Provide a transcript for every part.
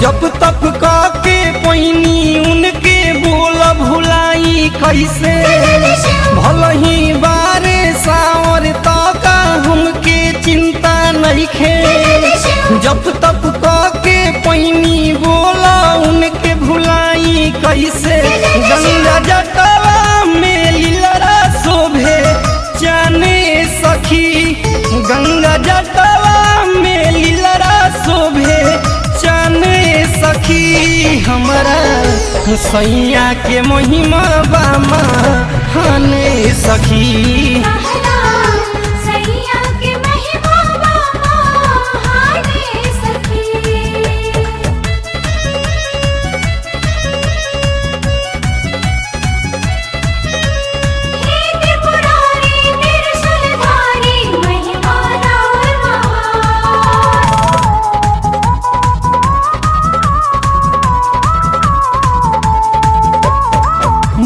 जब तप के पैनी उनके बोल भुलाई कैसे भल ही बारे सावर का हमके चिंता नहीं खे जब तप के पैनी बोला उनके भुलाई कैसे गंगा जटवा में लीलरा शोभे जाने सखी गंगा जटवा में लीलरा शोभे जाने सखी हमारा सैया के महिमा बामा हाने सखी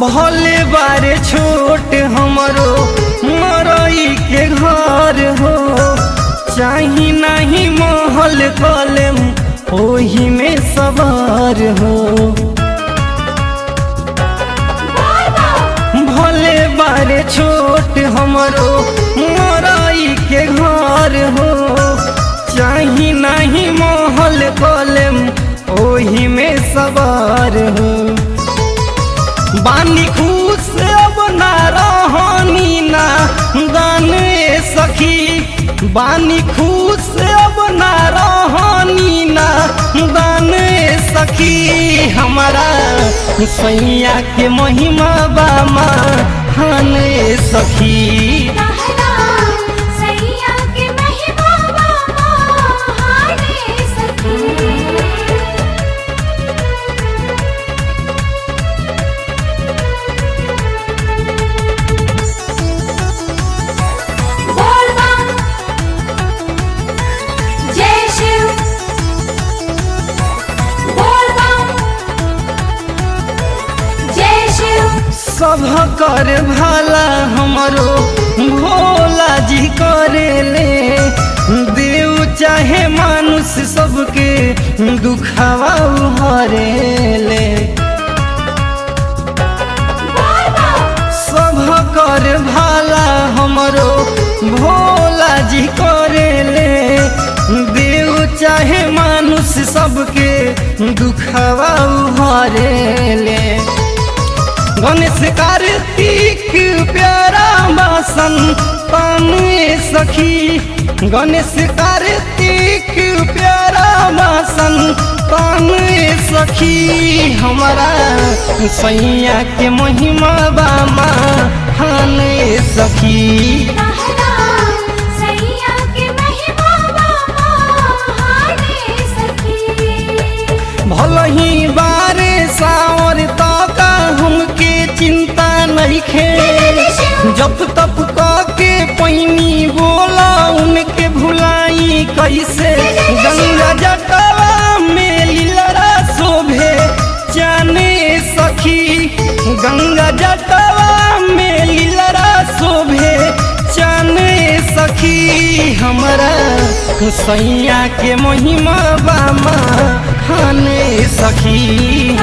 भले बारे छोट हमरो मरई के घर हो चाही नहीं महल कलम ओही में सवार हो भले बारे छोट हमरो मरई के घर हो चाही नहीं महल कलम ओही में सवार हो बानी खुश अब ना रहनी ना गाने सखी बानी खुश अब ना रहनी ना गाने सखी हमारा सैया के महिमा बामा हाने सखी सब कर भला हमरो भोला जी करेले देव चाहे मानुष सबके दुखवा हरेले सब कर भला हमरो भोला जी करेले देव चाहे मानुष सबके दुखवा हरेले गणेश कार्तिक प्यारा बासन पाने सखी गणेश कार्तिक प्यारा बासन पाने सखी हमारा सैया के महिमा बामा हाने सखी भल ही बारे सावर का हमके चिंता नहीं खे जब तप के पैनी बोला उनके भुलाई कैसे गंगा जटवा में लीलरा शोभे जाने सखी गंगा जटवा में लीलरा शोभे जाने सखी हमारा सैया के महिमा बामा हाने सखी।